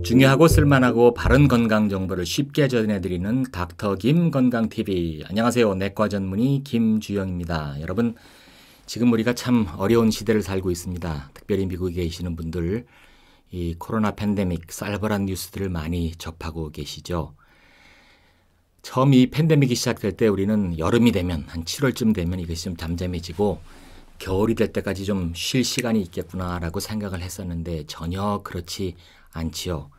중요하고 쓸만하고 바른 건강 정보를 쉽게 전해드리는 닥터 김 건강TV. 안녕하세요. 내과 전문의 김주영입니다. 여러분, 지금 우리가 참 어려운 시대를 살고 있습니다. 특별히 미국에 계시는 분들, 이 코로나 팬데믹, 살벌한 뉴스들을 많이 접하고 계시죠. 처음 이 팬데믹이 시작될 때 우리는 여름이 되면, 한 7월쯤 되면 이것이 좀 잠잠해지고 겨울이 될 때까지 좀 쉴 시간이 있겠구나라고 생각을 했었는데 전혀 그렇지 않지요.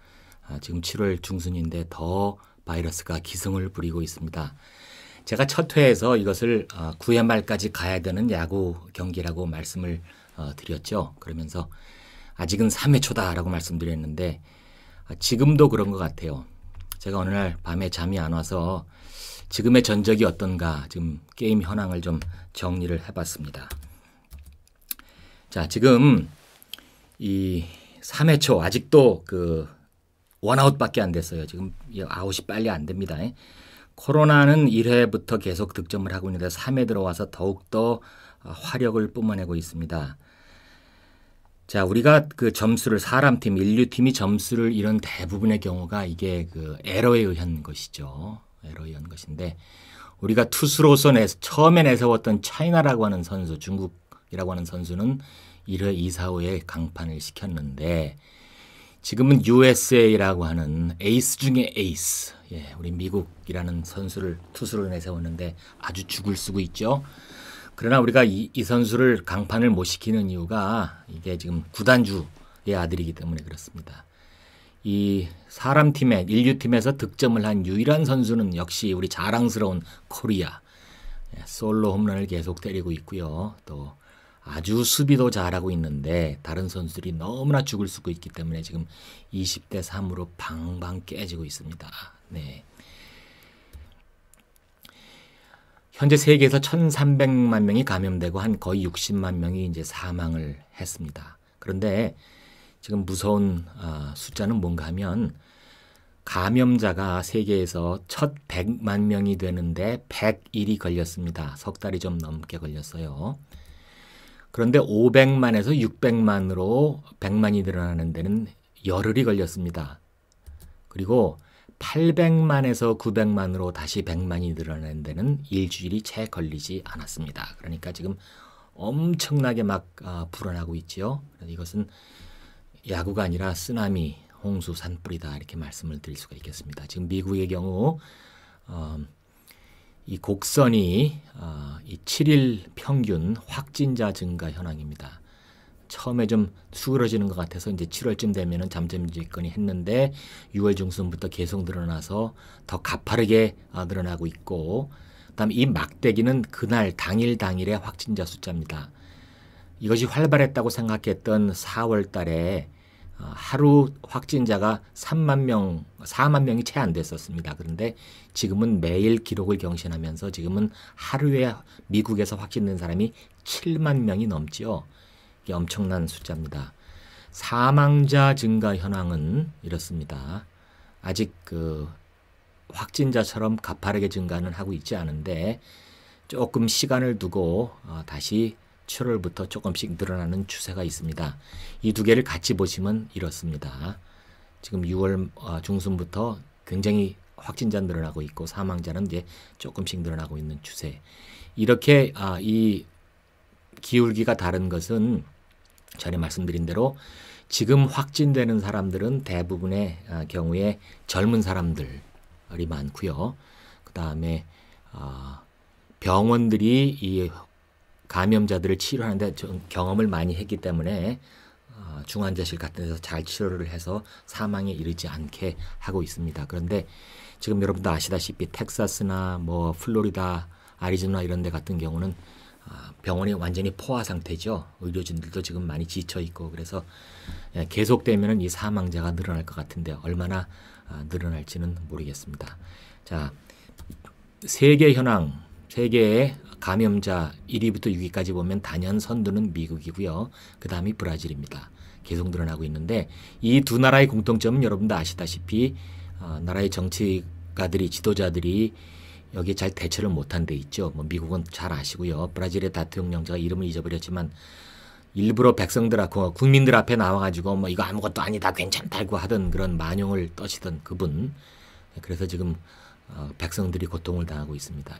지금 7월 중순인데 더 바이러스가 기승을 부리고 있습니다. 제가 첫 회에서 이것을 9회 말까지 가야 되는 야구 경기라고 말씀을 드렸죠. 그러면서 아직은 3회 초다라고 말씀드렸는데 지금도 그런 것 같아요. 제가 어느 날 밤에 잠이 안 와서 지금의 전적이 어떤가 지금 게임 현황을 좀 정리를 해봤습니다. 자, 지금 이 3회 초 아직도 그 원아웃밖에 안 됐어요. 지금 아웃이 빨리 안 됩니다. 코로나는 1회부터 계속 득점을 하고 있는데 3회 들어와서 더욱더 화력을 뿜어내고 있습니다. 자, 우리가 그 점수를 사람팀, 인류팀이 점수를 잃은 대부분의 경우가 이게 그 에러에 의한 것이죠. 에러에 의한 것인데 우리가 투수로서 처음에 내세웠던 차이나라고 하는 선수, 중국이라고 하는 선수는 1회 2, 4회에 강판을 시켰는데 지금은 USA라고 하는 에이스 중에 에이스, 우리 미국이라는 투수를 내세웠는데 아주 죽을 쓰고 있죠. 그러나 우리가 이 선수를 강판을 못 시키는 이유가 이게 지금 구단주의 아들이기 때문에 그렇습니다. 이 사람팀에 인류팀에서 득점을 한 유일한 선수는 역시 우리 자랑스러운 코리아. 솔로 홈런을 계속 때리고 있고요. 또 아주 수비도 잘하고 있는데 다른 선수들이 너무나 죽을 쓰고 있기 때문에 지금 20대 3으로 방방 깨지고 있습니다. 네. 현재 세계에서 1,300만 명이 감염되고 한 거의 60만 명이 이제 사망을 했습니다. 그런데 지금 무서운 숫자는 뭔가 하면 감염자가 세계에서 첫 100만 명이 되는데 101이 걸렸습니다. 석 달이 좀 넘게 걸렸어요. 그런데 500만에서 600만으로 100만이 늘어나는 데는 열흘이 걸렸습니다. 그리고 800만에서 900만으로 다시 100만이 늘어나는 데는 일주일이 채 걸리지 않았습니다. 그러니까 지금 엄청나게 막 불어나고 있죠. 이것은 야구가 아니라 쓰나미, 홍수, 산불이다 이렇게 말씀을 드릴 수가 있겠습니다. 지금 미국의 경우 이 곡선이 이 7일 평균 확진자 증가 현황입니다. 처음에 좀 수그러지는 것 같아서 이제 7월쯤 되면은 잠잠해지거니 했는데 6월 중순부터 계속 늘어나서 더 가파르게 늘어나고 있고, 그다음 이 막대기는 그날 당일의 확진자 숫자입니다. 이것이 활발했다고 생각했던 4월 달에 하루 확진자가 3만 명, 4만 명이 채 안 됐었습니다. 그런데 지금은 매일 기록을 경신하면서 지금은 하루에 미국에서 확진된 사람이 7만 명이 넘지요. 이게 엄청난 숫자입니다. 사망자 증가 현황은 이렇습니다. 아직 그 확진자처럼 가파르게 증가는 하고 있지 않은데 조금 시간을 두고 다시 7월부터 조금씩 늘어나는 추세가 있습니다. 이 두 개를 같이 보시면 이렇습니다. 지금 6월 중순부터 굉장히 확진자 늘어나고 있고 사망자는 이제 조금씩 늘어나고 있는 추세. 이렇게 이 기울기가 다른 것은 전에 말씀드린 대로 지금 확진되는 사람들은 대부분의 경우에 젊은 사람들이 많고요. 그 다음에 병원들이 이 감염자들을 치료하는데 경험을 많이 했기 때문에 중환자실 같은 데서 잘 치료를 해서 사망에 이르지 않게 하고 있습니다. 그런데 지금 여러분도 아시다시피 텍사스나 뭐 플로리다, 아리조나 이런 데 같은 경우는 병원이 완전히 포화 상태죠. 의료진들도 지금 많이 지쳐 있고 그래서 계속되면 이 사망자가 늘어날 것 같은데 얼마나 늘어날지는 모르겠습니다. 자, 세계 현황, 세계의 감염자 1위부터 6위까지 보면 단연 선두는 미국이고요. 그 다음이 브라질입니다. 계속 늘어나고 있는데 이 두 나라의 공통점은 여러분도 아시다시피 나라의 정치가들이, 지도자들이 여기에 잘 대처를 못한 데 있죠. 뭐 미국은 잘 아시고요. 브라질의 대통령, 제가 이름을 잊어버렸지만 일부러 백성들 앞, 국민들 앞에 나와가지고 뭐 이거 아무것도 아니다 괜찮다고 하던 그런 만용을 떠시던 그분. 그래서 지금 백성들이 고통을 당하고 있습니다.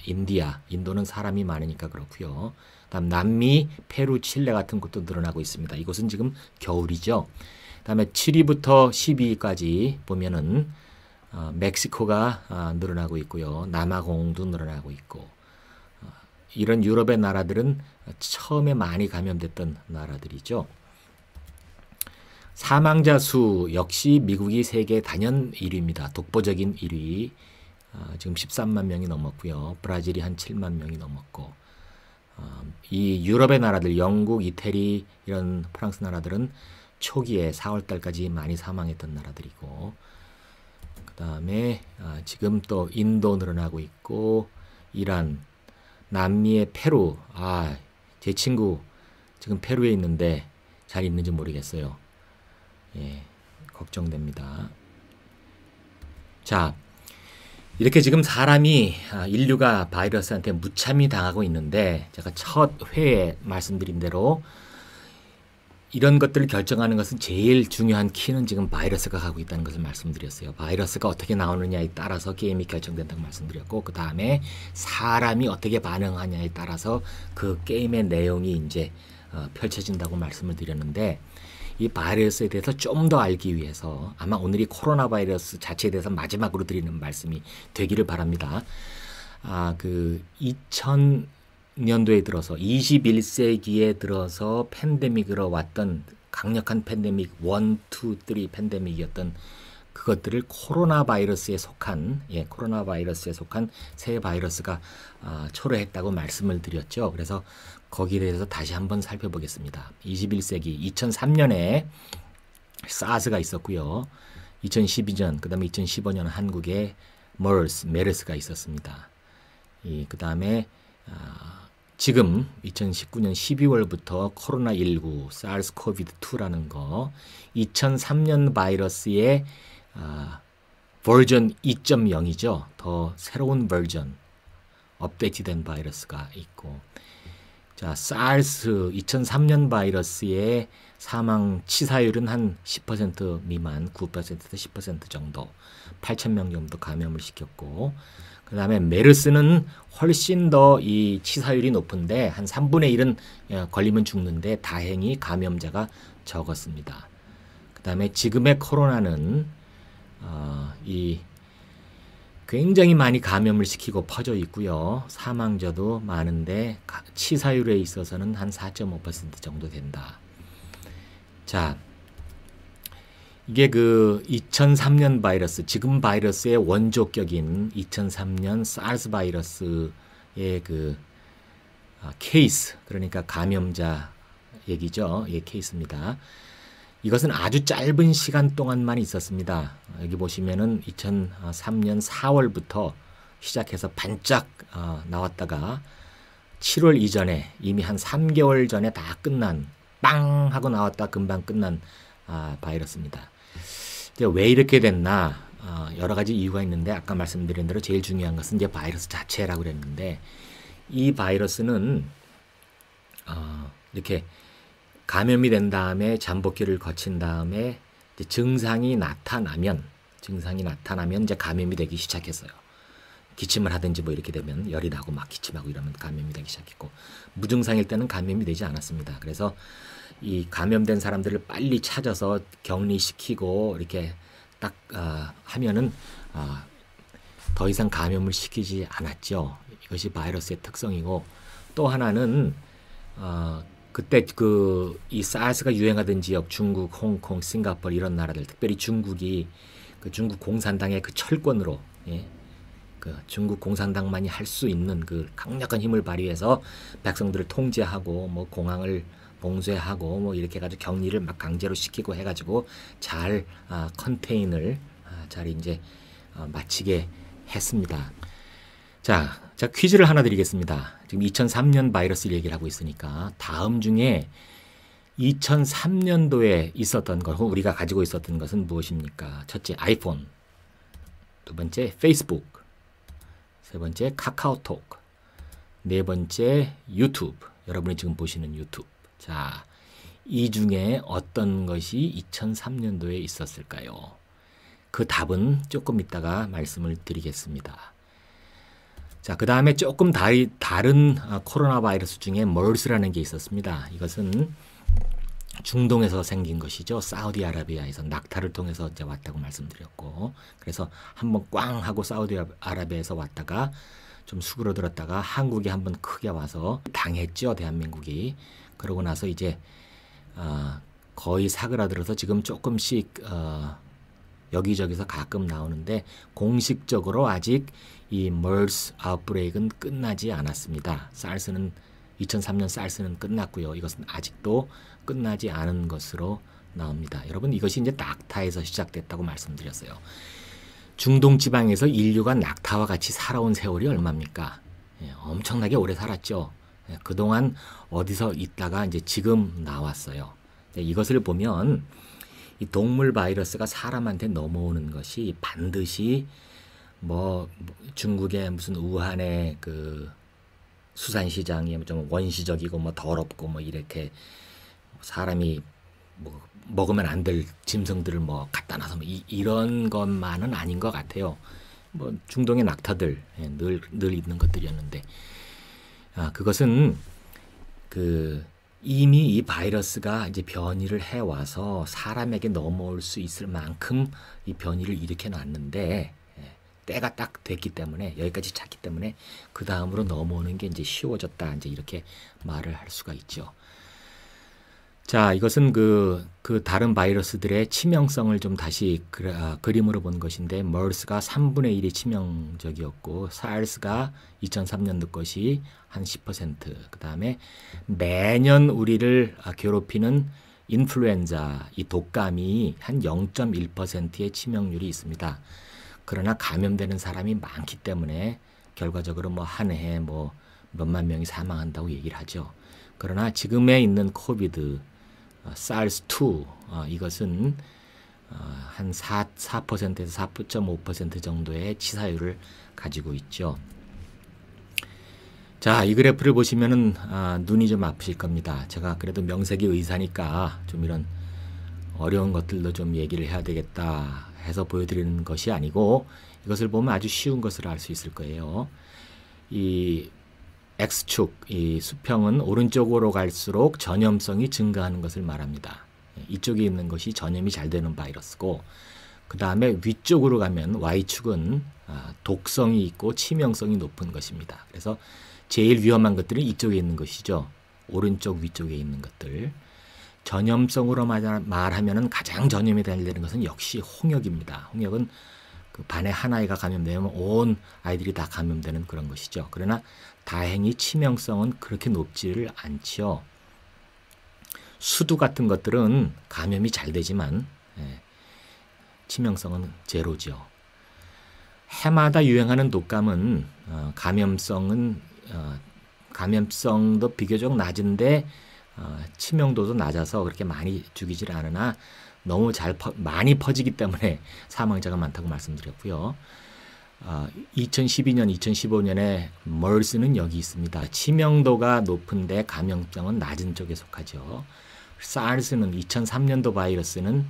인도는 사람이 많으니까 그렇고요. 다음 남미, 페루, 칠레 같은 곳도 늘어나고 있습니다. 이곳은 지금 겨울이죠. 다음에 7위부터 12위까지 보면은 멕시코가 늘어나고 있고요. 남아공도 늘어나고 있고 이런 유럽의 나라들은 처음에 많이 감염됐던 나라들이죠. 사망자 수 역시 미국이 세계 단연 1위입니다. 독보적인 1위. 지금 13만 명이 넘었고요. 브라질이 한 7만 명이 넘었고 이 유럽의 나라들 영국, 이태리 이런 프랑스 나라들은 초기에 4월 달까지 많이 사망했던 나라들이고 그 다음에 지금 또 인도 늘어나고 있고 이란, 남미의 페루. 제 친구 지금 페루에 있는데 잘 있는지 모르겠어요. 예, 걱정됩니다. 자, 이렇게 지금 사람이 인류가 바이러스한테 무참히 당하고 있는데 제가 첫 회에 말씀드린 대로 이런 것들을 결정하는 것은 제일 중요한 키는 지금 바이러스가 가고 있다는 것을 말씀드렸어요. 바이러스가 어떻게 나오느냐에 따라서 게임이 결정된다고 말씀드렸고 그 다음에 사람이 어떻게 반응하냐에 따라서 그 게임의 내용이 이제 펼쳐진다고 말씀을 드렸는데 이 바이러스에 대해서 좀 더 알기 위해서 아마 오늘이 코로나 바이러스 자체에 대해서 마지막으로 드리는 말씀이 되기를 바랍니다. 그 2000년도에 들어서 21세기에 들어서 팬데믹으로 왔던 강력한 팬데믹 1, 2, 3 팬데믹이었던 그것들을 코로나 바이러스에 속한 새 바이러스가 초래했다고 말씀을 드렸죠. 그래서 거기에 대해서 다시 한번 살펴보겠습니다. 21세기 2003년에 사스가 있었고요. 2012년 그 다음에 2015년 한국에 메르스가 있었습니다. 그 다음에 지금 2019년 12월부터 코로나19 SARS-CoV-2라는 거 2003년 바이러스의 버전 2.0이죠. 더 새로운 버전 업데이트된 바이러스가 있고 자, SARS 2003년 바이러스의 사망 치사율은 한 10% 미만, 9%에서 10% 정도, 8,000명 정도 감염을 시켰고, 그 다음에 메르스는 훨씬 더 이 치사율이 높은데 한 3분의 1은 걸리면 죽는데 다행히 감염자가 적었습니다. 그 다음에 지금의 코로나는 굉장히 많이 감염을 시키고 퍼져 있고요. 사망자도 많은데 치사율에 있어서는 한 4.5% 정도 된다. 자, 이게 그 2003년 바이러스, 지금 바이러스의 원조격인 2003년 사르스 바이러스의 그 케이스, 그러니까 감염자 얘기죠. 예, 케이스입니다. 이것은 아주 짧은 시간 동안만 있었습니다. 여기 보시면은 2003년 4월부터 시작해서 반짝 나왔다가 7월 이전에 이미 한 3개월 전에 다 끝난 빵 하고 나왔다 금방 끝난 바이러스입니다. 왜 이렇게 됐나 여러 가지 이유가 있는데 아까 말씀드린 대로 제일 중요한 것은 이제 바이러스 자체라고 그랬는데 이 바이러스는 이렇게 감염이 된 다음에 잠복기를 거친 다음에 이제 증상이 나타나면 이제 감염이 되기 시작했어요. 기침을 하든지 뭐 이렇게 되면 열이 나고 막 기침하고 이러면 감염이 되기 시작했고 무증상일 때는 감염이 되지 않았습니다. 그래서 이 감염된 사람들을 빨리 찾아서 격리시키고 이렇게 딱 하면은 더 이상 감염을 시키지 않았죠. 이것이 바이러스의 특성이고 또 하나는 그때 이 사스가 유행하던 지역 중국, 홍콩, 싱가포르 이런 나라들 특별히 중국이 그 중국 공산당의 그 철권으로 그 중국 공산당만이 할 수 있는 그 강력한 힘을 발휘해서 백성들을 통제하고 뭐 공항을 봉쇄하고 뭐 이렇게 해가지고 격리를 막 강제로 시키고 해가지고 잘 컨테인을 잘 이제 마치게 했습니다. 자 퀴즈를 하나 드리겠습니다. 지금 2003년 바이러스 얘기를 하고 있으니까 다음 중에 2003년도에 있었던 것, 우리가 가지고 있었던 것은 무엇입니까? 첫째, 아이폰. 두 번째, 페이스북. 세 번째, 카카오톡. 네 번째, 유튜브. 여러분이 지금 보시는 유튜브. 자, 이 중에 어떤 것이 2003년도에 있었을까요? 그 답은 조금 이따가 말씀을 드리겠습니다. 자, 그 다음에 조금 다른 코로나 바이러스 중에 MERS라는 게 있었습니다. 이것은 중동에서 생긴 것이죠. 사우디아라비아에서 낙타를 통해서 이제 왔다고 말씀드렸고, 그래서 한번 꽝 하고 사우디아라비아에서 왔다가 좀 수그러들었다가 한국에 한번 크게 와서 당했죠, 대한민국이. 그러고 나서 이제 거의 사그라들어서 지금 조금씩 여기저기서 가끔 나오는데 공식적으로 아직 이 MERS 아웃브레이크는 끝나지 않았습니다. 사르스는 2003년 사르스는 끝났고요. 이것은 아직도 끝나지 않은 것으로 나옵니다. 여러분, 이것이 이제 낙타에서 시작됐다고 말씀드렸어요. 중동 지방에서 인류가 낙타와 같이 살아온 세월이 얼마입니까? 엄청나게 오래 살았죠. 그동안 어디서 있다가 이제 지금 나왔어요. 이것을 보면 이 동물 바이러스가 사람한테 넘어오는 것이 반드시 뭐 중국의 무슨 우한의 그 수산시장이 좀 원시적이고 뭐 더럽고 뭐 이렇게 사람이 뭐 먹으면 안 될 짐승들을 뭐 갖다 놔서 뭐 이런 것만은 아닌 것 같아요. 뭐 중동의 낙타들 늘 있는 것들이었는데 그것은 그 이미 이 바이러스가 이제 변이를 해 와서 사람에게 넘어올 수 있을 만큼 이 변이를 일으켜 놨는데 때가 딱 됐기 때문에 여기까지 찼기 때문에 그 다음으로 넘어오는 게 이제 쉬워졌다 이제 이렇게 말을 할 수가 있죠. 자, 이것은 그 다른 바이러스들의 치명성을 좀 다시 그림으로 본 것인데 MERS가 3분의 1이 치명적이었고 SARS가 2003년도 것이 한 10%, 그 다음에 매년 우리를 괴롭히는 인플루엔자, 이 독감이 한 0.1%의 치명률이 있습니다. 그러나 감염되는 사람이 많기 때문에 결과적으로 뭐 한 해에 뭐 몇만 명이 사망한다고 얘기를 하죠. 그러나 지금에 있는 코비드 SARS-2 이것은 한 4%에서 4.5% 정도의 치사율을 가지고 있죠. 자, 이 그래프를 보시면은 눈이 좀 아프실 겁니다. 제가 그래도 명색이 의사니까 좀 이런 어려운 것들도 좀 얘기를 해야 되겠다 해서 보여드리는 것이 아니고 이것을 보면 아주 쉬운 것을 알 수 있을 거예요. 이 X축, 이 수평은 오른쪽으로 갈수록 전염성이 증가하는 것을 말합니다. 이쪽에 있는 것이 전염이 잘 되는 바이러스고, 그 다음에 위쪽으로 가면 Y축은 독성이 있고 치명성이 높은 것입니다. 그래서 제일 위험한 것들은 이쪽에 있는 것이죠. 오른쪽 위쪽에 있는 것들. 전염성으로 말하면 가장 전염이 잘 되는 것은 역시 홍역입니다. 홍역은 그 반에 한 아이가 감염되면 온 아이들이 다 감염되는 그런 것이죠. 그러나 다행히 치명성은 그렇게 높지를 않죠. 수두 같은 것들은 감염이 잘 되지만 치명성은 제로죠. 해마다 유행하는 독감은 감염성도 비교적 낮은데 치명도도 낮아서 그렇게 많이 죽이질 않으나 너무 많이 퍼지기 때문에 사망자가 많다고 말씀드렸고요. 2012년, 2015년에 MERS는 여기 있습니다. 치명도가 높은데 감염성은 낮은 쪽에 속하죠. SARS는 2003년도 바이러스는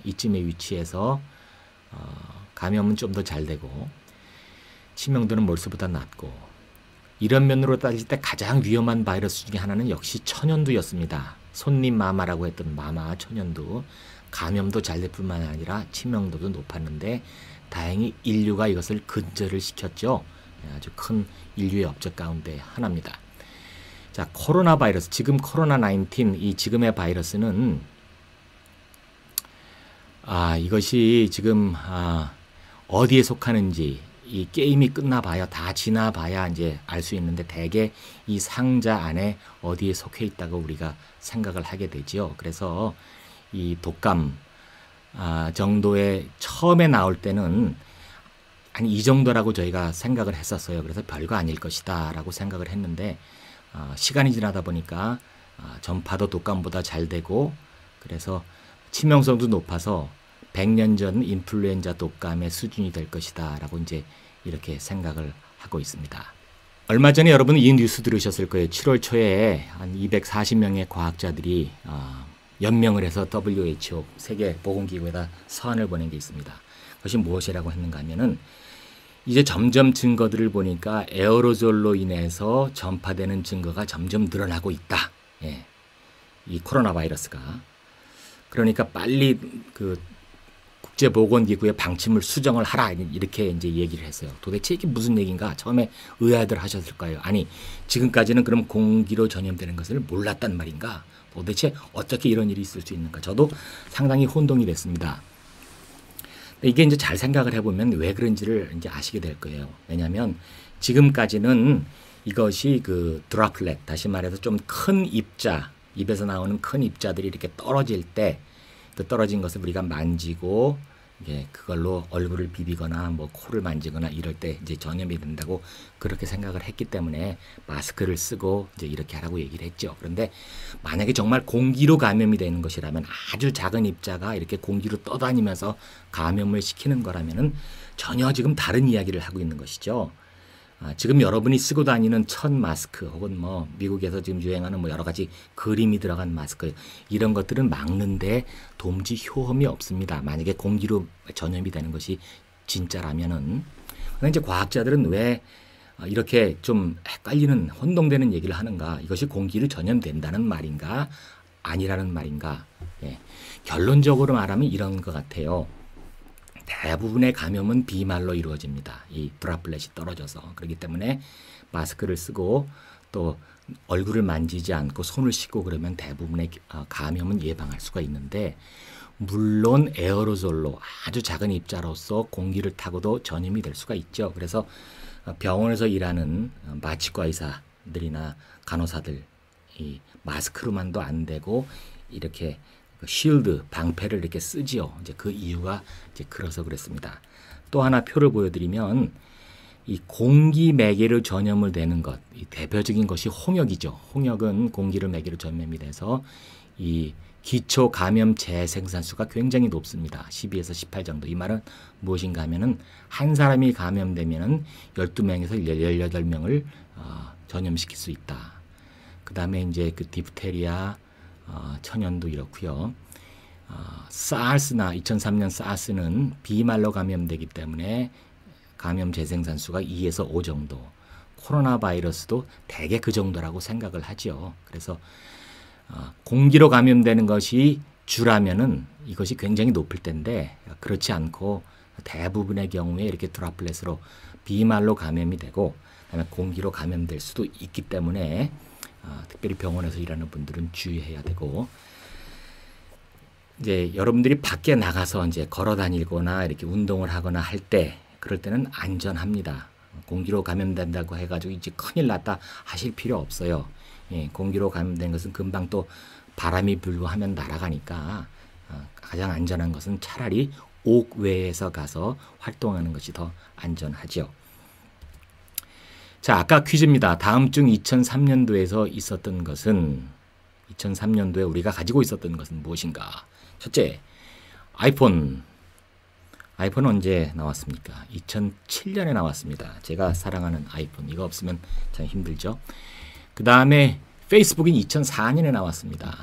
이쯤에 위치해서 감염은 좀 더 잘 되고 치명도는 MERS보다 낮고, 이런 면으로 따질 때 가장 위험한 바이러스 중에 하나는 역시 천연두였습니다. 손님 마마라고 했던 마마 천연두. 감염도 잘 될 뿐만 아니라 치명도도 높았는데 다행히 인류가 이것을 근절을 시켰죠. 아주 큰 인류의 업적 가운데 하나입니다. 자, 코로나 바이러스, 지금 코로나19, 이 지금의 바이러스는 이것이 지금 어디에 속하는지 이 게임이 끝나봐야 다 지나봐야 이제 알 수 있는데 대개 이 상자 안에 어디에 속해 있다고 우리가 생각을 하게 되죠. 그래서 이 독감 정도의 처음에 나올 때는 한 이 정도라고 저희가 생각을 했었어요. 그래서 별거 아닐 것이다 라고 생각을 했는데 시간이 지나다 보니까 전파도 독감보다 잘 되고 그래서 치명성도 높아서 100년 전 인플루엔자 독감의 수준이 될 것이다 라고 이제 이렇게 생각을 하고 있습니다. 얼마 전에 여러분 이 뉴스 들으셨을 거예요. 7월 초에 한 240명의 과학자들이 연명을 해서 WHO 세계보건기구에다 서한을 보낸 게 있습니다. 그것이 무엇이라고 했는가 하면은 이제 점점 증거들을 보니까 에어로졸로 인해서 전파되는 증거가 점점 늘어나고 있다. 예. 이 코로나 바이러스가. 그러니까 빨리 그 국제보건기구의 방침을 수정을 하라 이렇게 이제 얘기를 했어요. 도대체 이게 무슨 얘기인가? 처음에 의아들 하셨을 거예요. 아니 지금까지는 그럼 공기로 전염되는 것을 몰랐단 말인가? 도대체 어떻게 이런 일이 있을 수 있는가? 저도 상당히 혼동이 됐습니다. 이게 이제 잘 생각을 해보면 왜 그런지를 이제 아시게 될 거예요. 왜냐하면 지금까지는 이것이 그 드랍렛, 다시 말해서 좀 큰 입자, 입에서 나오는 큰 입자들이 이렇게 떨어질 때 그 떨어진 것을 우리가 만지고 이제 그걸로 얼굴을 비비거나 뭐 코를 만지거나 이럴 때 이제 전염이 된다고 그렇게 생각을 했기 때문에 마스크를 쓰고 이제 이렇게 하라고 얘기를 했죠. 그런데 만약에 정말 공기로 감염이 되는 것이라면 아주 작은 입자가 이렇게 공기로 떠다니면서 감염을 시키는 거라면은 전혀 지금 다른 이야기를 하고 있는 것이죠. 지금 여러분이 쓰고 다니는 천 마스크 혹은 뭐 미국에서 지금 유행하는 뭐 여러 가지 그림이 들어간 마스크 이런 것들은 막는데 도무지 효험이 없습니다. 만약에 공기로 전염이 되는 것이 진짜라면은. 그런데 이제 과학자들은 왜 이렇게 좀 헷갈리는 혼동되는 얘기를 하는가? 이것이 공기로 전염된다는 말인가? 아니라는 말인가? 예. 결론적으로 말하면 이런 것 같아요. 대부분의 감염은 비말로 이루어집니다. 이 드랍렛이 떨어져서. 그렇기 때문에 마스크를 쓰고 또 얼굴을 만지지 않고 손을 씻고 그러면 대부분의 감염은 예방할 수가 있는데 물론 에어로졸로 아주 작은 입자로서 공기를 타고도 전염이 될 수가 있죠. 그래서 병원에서 일하는 마취과 의사들이나 간호사들 이 마스크로만도 안 되고 이렇게 쉴드, 방패를 이렇게 쓰지요. 이제 그 이유가 이제 그래서 그랬습니다. 또 하나 표를 보여드리면 이 공기 매개로 전염을 되는 것, 이 대표적인 것이 홍역이죠. 홍역은 공기를 매개로 전염이 돼서 이 기초 감염 재생산수가 굉장히 높습니다. 12에서 18 정도. 이 말은 무엇인가 하면은 한 사람이 감염되면은 12명에서 18명을 전염시킬 수 있다. 그 다음에 이제 그 디프테리아 천연도 이렇고요. 사스나 2003년 사스는 비말로 감염되기 때문에 감염 재생산수가 2에서 5 정도. 코로나 바이러스도 대개 그 정도라고 생각을 하죠. 그래서 공기로 감염되는 것이 주라면은 이것이 굉장히 높을 텐데 그렇지 않고 대부분의 경우에 이렇게 드랍렛으로 비말로 감염이 되고 그다음에 공기로 감염될 수도 있기 때문에 특별히 병원에서 일하는 분들은 주의해야 되고 이제 여러분들이 밖에 나가서 이제 걸어 다니거나 이렇게 운동을 하거나 할 때 그럴 때는 안전합니다. 공기로 감염된다고 해가지고 이제 큰일 났다 하실 필요 없어요. 예, 공기로 감염된 것은 금방 또 바람이 불고 하면 날아가니까 가장 안전한 것은 차라리 옥외에서 가서 활동하는 것이 더 안전하죠. 자, 아까 퀴즈입니다. 다음 중 2003년도에서 있었던 것은 2003년도에 우리가 가지고 있었던 것은 무엇인가? 첫째, 아이폰. 아이폰 언제 나왔습니까? 2007년에 나왔습니다. 제가 사랑하는 아이폰. 이거 없으면 참 힘들죠. 그 다음에 페이스북이 2004년에 나왔습니다.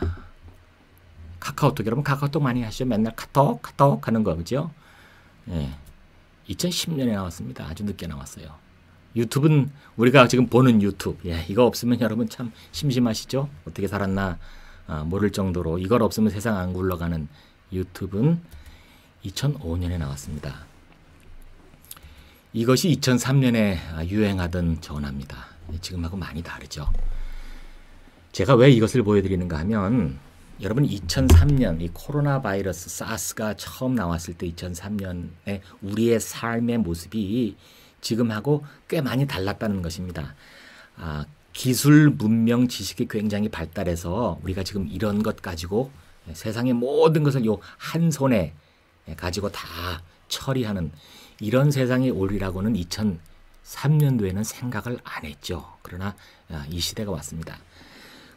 카카오톡, 여러분 카카오톡 많이 하시죠? 맨날 카톡 하는 거, 그죠? 예. 2010년에 나왔습니다. 아주 늦게 나왔어요. 유튜브는 우리가 지금 보는 유튜브. 예, 이거 없으면 여러분 참 심심하시죠? 어떻게 살았나 모를 정도로 이걸 없으면 세상 안 굴러가는 유튜브는 2005년에 나왔습니다. 이것이 2003년에 유행하던 전화입니다. 지금하고 많이 다르죠. 제가 왜 이것을 보여드리는가 하면 여러분 2003년 이 코로나 바이러스 사스가 처음 나왔을 때 2003년에 우리의 삶의 모습이 지금하고 꽤 많이 달랐다는 것입니다. 기술, 문명, 지식이 굉장히 발달해서 우리가 지금 이런 것 가지고 세상의 모든 것을 요 한 손에 가지고 다 처리하는 이런 세상이 오리라고는 2003년도에는 생각을 안 했죠. 그러나 이 시대가 왔습니다.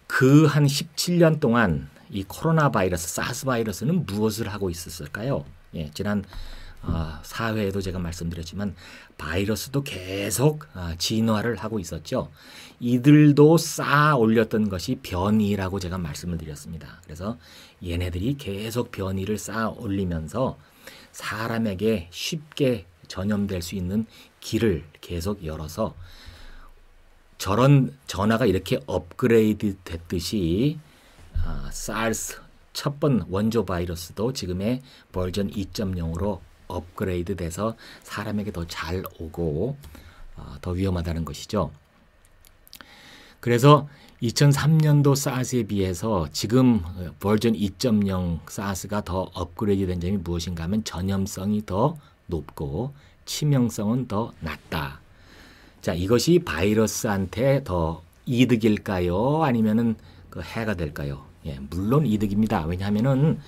그 한 17년 동안 이 코로나 바이러스, 사스 바이러스는 무엇을 하고 있었을까요? 예, 지난 4회에도 제가 말씀드렸지만 바이러스도 계속 진화를 하고 있었죠. 이들도 쌓아 올렸던 것이 변이라고 제가 말씀을 드렸습니다. 그래서 얘네들이 계속 변이를 쌓아 올리면서 사람에게 쉽게 전염될 수 있는 길을 계속 열어서 저런 전화가 이렇게 업그레이드 됐듯이 사르스 첫 번 원조 바이러스도 지금의 버전 2.0으로 업그레이드 돼서 사람에게 더 잘 오고 더 위험하다는 것이죠. 그래서 2003년도 사스에 비해서 지금 버전 2.0 사스가 더 업그레이드 된 점이 무엇인가 하면 전염성이 더 높고 치명성은 더 낮다. 자, 이것이 바이러스한테 더 이득일까요? 아니면은 그 해가 될까요? 예, 물론 이득입니다. 왜냐하면은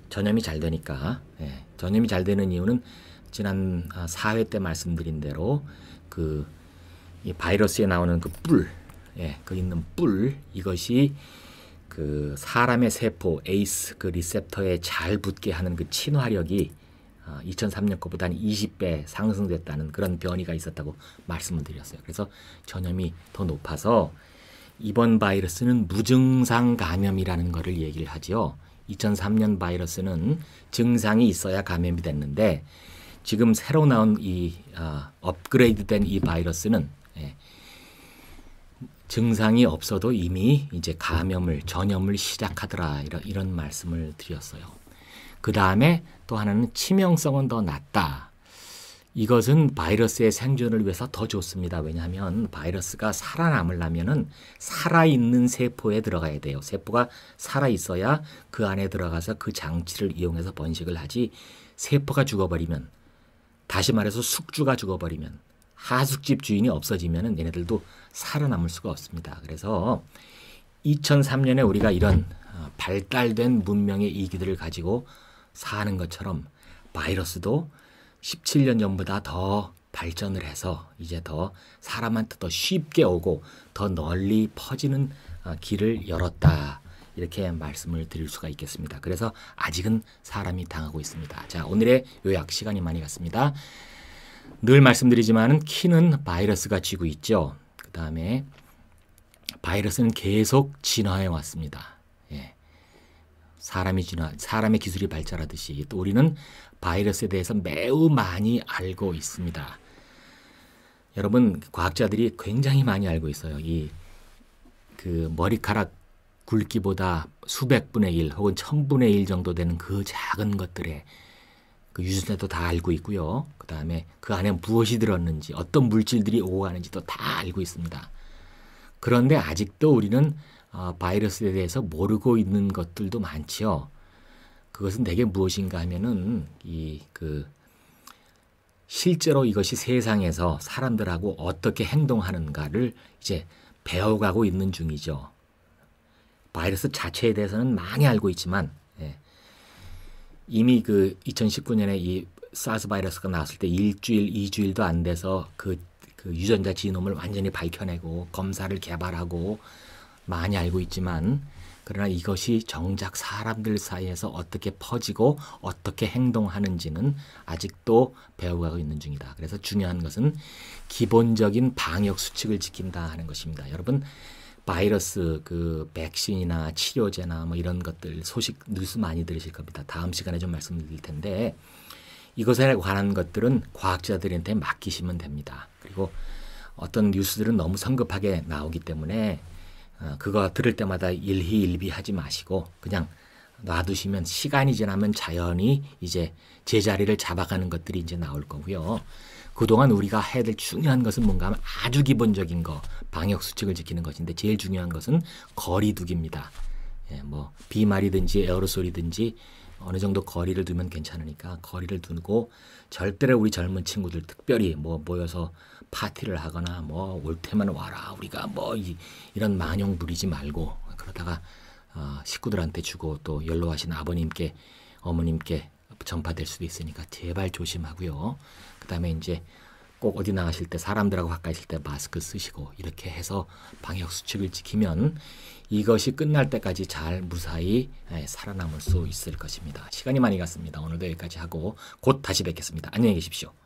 전염이 잘 되니까. 예, 전염이 잘 되는 이유는 지난 4회 때 말씀드린 대로 이 바이러스에 나오는 그 뿔, 그 있는 뿔, 이것이 그 사람의 세포 에이스 그 리셉터에 잘 붙게 하는 그 친화력이 2003년 것보다 한 20배 상승됐다는 그런 변이가 있었다고 말씀을 드렸어요. 그래서 전염이 더 높아서 이번 바이러스는 무증상 감염이라는 것을 얘기를 하죠. 2003년 바이러스는 증상이 있어야 감염이 됐는데 지금 새로 나온 이 업그레이드된 이 바이러스는 증상이 없어도 이미 이제 전염을 시작하더라 이런 말씀을 드렸어요. 그 다음에 또 하나는 치명성은 더 낮다. 이것은 바이러스의 생존을 위해서 더 좋습니다. 왜냐하면 바이러스가 살아남으려면은 살아있는 세포에 들어가야 돼요. 세포가 살아있어야 그 안에 들어가서 그 장치를 이용해서 번식을 하지, 세포가 죽어버리면, 다시 말해서 숙주가 죽어버리면, 하숙집 주인이 없어지면은 얘네들도 살아남을 수가 없습니다. 그래서 2003년에 우리가 이런 발달된 문명의 이기들을 가지고 사는 것처럼 바이러스도 17년 전보다 더 발전을 해서 이제 더 사람한테 더 쉽게 오고 더 널리 퍼지는 길을 열었다. 이렇게 말씀을 드릴 수가 있겠습니다. 그래서 아직은 사람이 당하고 있습니다. 자, 오늘의 요약 시간이 많이 갔습니다. 늘 말씀드리지만 키는 바이러스가 쥐고 있죠. 그 다음에 바이러스는 계속 진화해 왔습니다. 사람의 기술이 발달하듯이 또 우리는 바이러스에 대해서 매우 많이 알고 있습니다. 여러분, 과학자들이 굉장히 많이 알고 있어요. 그 머리카락 굵기보다 수백 분의 1 혹은 1000분의 1 정도 되는 그 작은 것들의 그 유전자도 다 알고 있고요. 그 다음에 그 안에 무엇이 들었는지, 어떤 물질들이 오고 가는지도 다 알고 있습니다. 그런데 아직도 우리는 바이러스에 대해서 모르고 있는 것들도 많지요. 그것은 대개 무엇인가 하면은 실제로 이것이 세상에서 사람들하고 어떻게 행동하는가를 이제 배워가고 있는 중이죠. 바이러스 자체에 대해서는 많이 알고 있지만 이미 2019년에 이 사스 바이러스가 나왔을 때 1주일, 2주일도 안 돼서 그 유전자 지놈을 완전히 밝혀내고 검사를 개발하고 많이 알고 있지만, 그러나 이것이 정작 사람들 사이에서 어떻게 퍼지고 어떻게 행동하는지는 아직도 배워가고 있는 중이다. 그래서 중요한 것은 기본적인 방역 수칙을 지킨다 하는 것입니다. 여러분, 바이러스 백신이나 치료제나 뭐 이런 것들 소식 뉴스 많이 들으실 겁니다. 다음 시간에 좀 말씀드릴 텐데 이것에 관한 것들은 과학자들한테 맡기시면 됩니다. 그리고 어떤 뉴스들은 너무 성급하게 나오기 때문에 그거 들을 때마다 일희일비하지 마시고 그냥 놔두시면 시간이 지나면 자연히 이제 제자리를 잡아가는 것들이 이제 나올 거고요. 그동안 우리가 해야 될 중요한 것은 뭔가 하면 아주 기본적인 거, 방역 수칙을 지키는 것인데 제일 중요한 것은 거리두기입니다. 뭐 비말이든지 에어로솔이든지 어느 정도 거리를 두면 괜찮으니까 거리를 두고 절대로 우리 젊은 친구들 특별히 뭐 모여서 파티를 하거나 뭐 올 때만 와라 우리가 뭐 이런 만용 부리지 말고, 그러다가 식구들한테 주고 또 연로하신 아버님께 어머님께 전파될 수도 있으니까 제발 조심하고요. 그 다음에 이제 꼭 어디 나가실 때 사람들하고 가까이 있을 때 마스크 쓰시고 이렇게 해서 방역 수칙을 지키면 이것이 끝날 때까지 잘 무사히 살아남을 수 있을 것입니다. 시간이 많이 갔습니다. 오늘도 여기까지 하고 곧 다시 뵙겠습니다. 안녕히 계십시오.